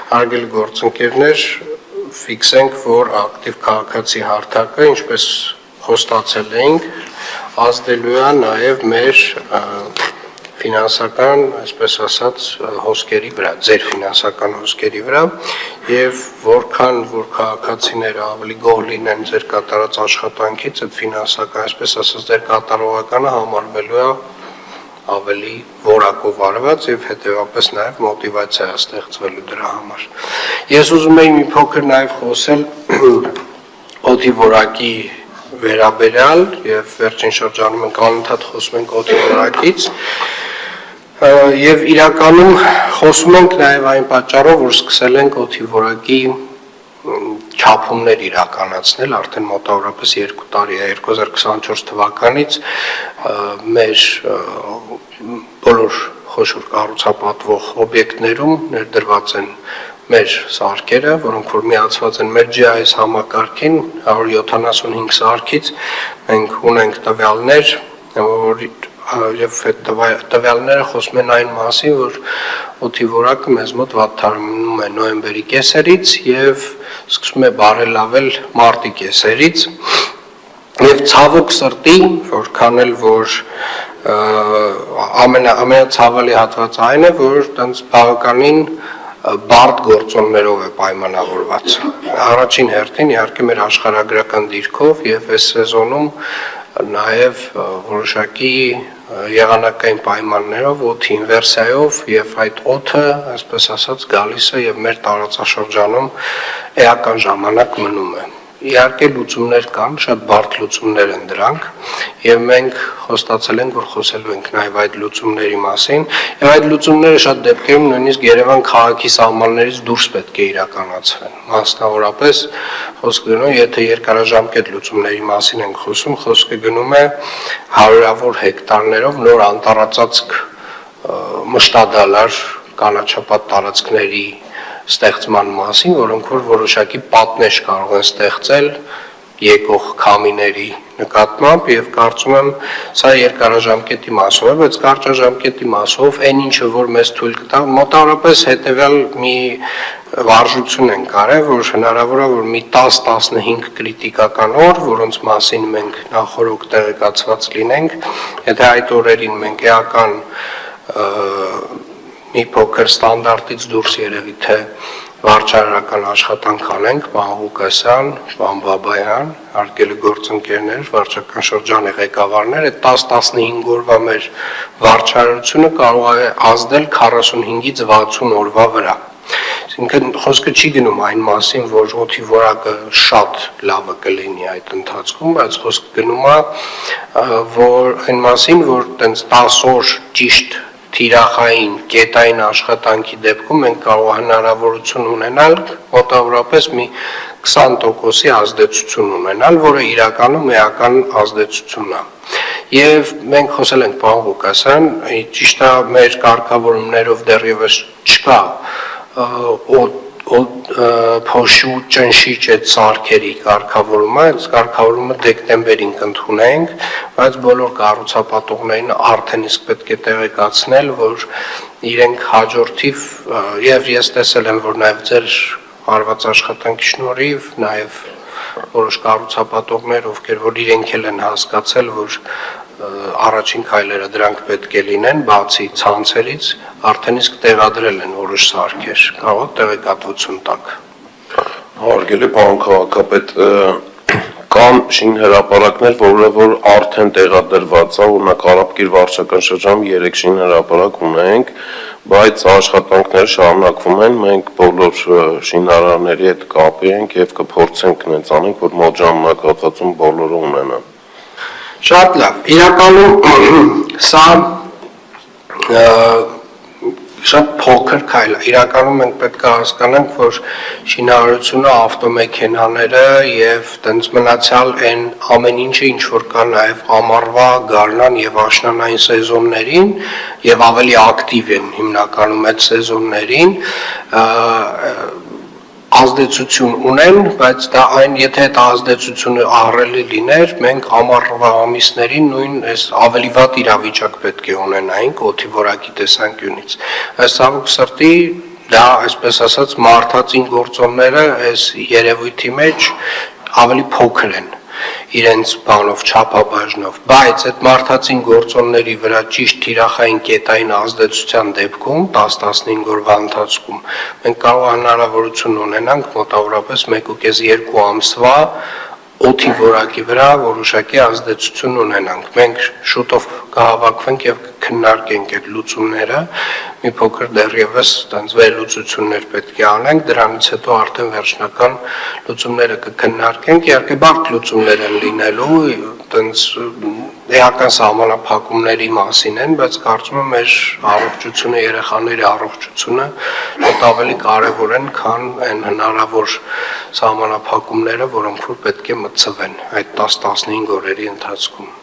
Հարգելի գործընկերներ, ֆիքսենք, որ ակտիվ քաղաքացի հարթակը, ինչպես խոստացել էինք, ազդելու է նաև մեր ֆինանսական, այսպես ասած, հոսքերի վրա, ձեր ֆինանսական հոսքերի վրա, եւ որքան որ քաղաքացիները ավելի գոհ լինեն ձեր կատարած աշխատանքից, այդ ֆինանսական, այսպես ասած, ձեր կատարողականը համարվելու է ավելի որակով արված եւ հետեւաբար նաեւ մոտիվացիա է ստեղծվելու դրա համար։ Ես ուզում եի մի փոքր նաեւ խոսել օդի որակի վերաբերյալ եւ վերջին շրջանում մենք անընդհատ խոսում ենք օդի որակից եւ իրականում խոսում ենք նաեւ այն պատճառով, որ սկսել ենք օդի որակի չափումներ իրականացնել արդեն մոտավորապես 2 տարի է 2024 թվականից մեր բոլոր խոշոր կառուցապատվող օբյեկտներում ներդրված են մեր սարքերը, որոնք որ միացված են մեր GIS համակարգին 175 սարքից մենք ունենք տվյալներ, որ եւ այդ տվյալները խոսում են այն մասին, որ օդի որակը մեզ մոտ վատթարանում է նոյեմբերի կեսերից եւ սկսում է բարելավել մարտի կեսերից եւ ցավոք սրտի, որքան էլ որ ամենացավալի հատվածը այն է, որ տենց բավականին բարդ գործոններով է պայմանավորված։ Առաջին հերթին իհարկե մեր աշխարհագրական դիրքով եւ այս սեզոնում նաեւ որոշակի եղանակային պայմաններով օդի ինվերսիայով եւ այդ օդը, այսպես ասած, գալիս է եւ մեր տարածաշրջանում էական ժամանակ մնում է։ Իհարկե լուծումներ կան, շատ բարդ լուծումներ են դրանք եւ մենք խոստացել ենք, որ խոսելու ենք նաեւ այդ լուծումների մասին եւ այդ լուծումները շատ դեպքերում նույնիսկ Երևան քաղաքի սահմաններից դուրս պետք է իրականացվեն։ Մասնավորապես խոսքը գնում, եթե երկարաժամկետ լուծումների մասին ենք խոսում, խոսքը գնում է հարյուրավոր հեկտարներով նոր անտառածածկ մշտադալար կանաչապատ տարածքների ստեղծման մասին, որոնք որ որոշակի պատնեշ կարող են ստեղծել եկող քամիների նկատմամբ եւ կարծում եմ սա երկարաժամկետի մասով է, բայց կարճաժամկետի մասով այն ինչը որ մեզ թույլ կտա մոտավորապես հետեւյալ մի վարժություն են կարել, որ հնարավոր է որ մի 10-15 կրիտիկական օր, որոնց մասին մենք նախորոք տեղեկացված լինենք, եթե այդ օրերին մենք էական մի փոքր ստանդարտից դուրս երևի թե վարչարարական աշխատանք անենք, պարոն Ղուկասյան, պարոն Բաբայան, հարգելի գործընկերներ, վարչական շրջանի ղեկավարներ, այդ 10-15 օրվա մեր վարչարարությունը կարող է ազդել 45-ից 60 օրվա վրա։ Այսինքն խոսքը չի գնում այն մասին, որ օդի որակը շատ լավը կլինի այդ ընթացքում, բայց խոսքը գնում է որ այն մասին, որ տենց 10 օր ճիշտ թիրախային, կետային աշխատանքի դեպքում մենք կարող հնարավորություն ունենալ մոտավորապես մի 20%-ի ազդեցություն ունենալ, որը իրականում էական ազդեցություն է։ Եվ մենք խոսել ենք պարոն Ղուկասյան, ճիշտ է մեր կարգավորումներով դեռևս չկա փոշու ճնշիչ այդ սարքերի կարգավորումը, այդ կարգավորումը դեկտեմբերին կընդունենք, բայց բոլոր կառուցապատողներին արդեն իսկ պետք է տեղեկացնել, որ իրենք հաջորդիվ եւ ես տեսել եմ, որ նաեւ ձեր արված աշխատանքի շնորհիվ նաեւ որոշ կառուցապատողներ, ովքեր որ իրենք էլ են հասկացել, որ առաջին քայլերը դրանք պետք է լինեն, բացի ցանցերից, արդեն իսկ տեղադրել են որոշ սարքեր, կարող եք տեղեկատվություն տաք։ Հարգելի պարոն քաղաքապետ, կան շինհրապարակներ, որը որ արդեն տեղադրված է, օրինակ Արաբկիր վարչական շրջանում 3 շինհրապարակ ունենք, բայց աշխատանքները շարունակվում են, մենք բոլոր շինարարների հետ կապի ենք եւ կփորձենք նենց անենք, որ մոտ ժամանակահատվածում բոլորը ունենան։ Շատ լավ, իրականում սա շատ փոքր քայլ է, իրականում մենք պետք է հասկանանք, որ շինարարությունը, ավտոմեքենաները եւ տենց մնացյալ այն ամեն ինչը, ինչ որ կա նաեւ ամառվա, գարնան եւ աշնանային սեզոններին եւ ավելի ակտիվ են հիմնականում այդ սեզոններին, ազդեցություն ունեն, բայց դա այն, եթե այդ ազդեցությունը ահռելի լիներ, մենք ամառվա ամիսներին նույն այս ավելի վատ իրավիճակ պետք է ունենայինք օդի որակի տեսանկյունից։ Այս ցավոք սրտի դա այսպես ասած մարդածին գործոնները այս երևույթի մեջ ավելի փոքր են իրենց բանով չափաբաժնով, բայց այդ մարդածին գործոնների վրա ճիշտ թիրախային կետային ազդեցության դեպքում 10-15 օրվա ընթացքում մենք կարող հնարավորություն ունենանք մոտավորապես 1.5-2 ամսվա օդի որակի վրա որոշակի ազդեցություն ունենանք։ Մենք շուտով կհավաքվենք եւ քննարկենք այդ լուծումները, մի փոքր դեռևս այդպես վերլուծություններ պետք է անենք, դրանից հետո արդեն վերջնական լուծումները կքննարկենք, իհարկե բարդ լուծումներ են լինելու, այդպես էական սահմանափակումների մասին են, բայց կարծում եմ մեր առողջությունը, երեխաների առողջությունը շատ ավելի կարևոր են, քան այն հնարավոր սահմանափակումները, որոնք որ պետք է մտցվեն այդ 10-15 օրերի ընթացքում։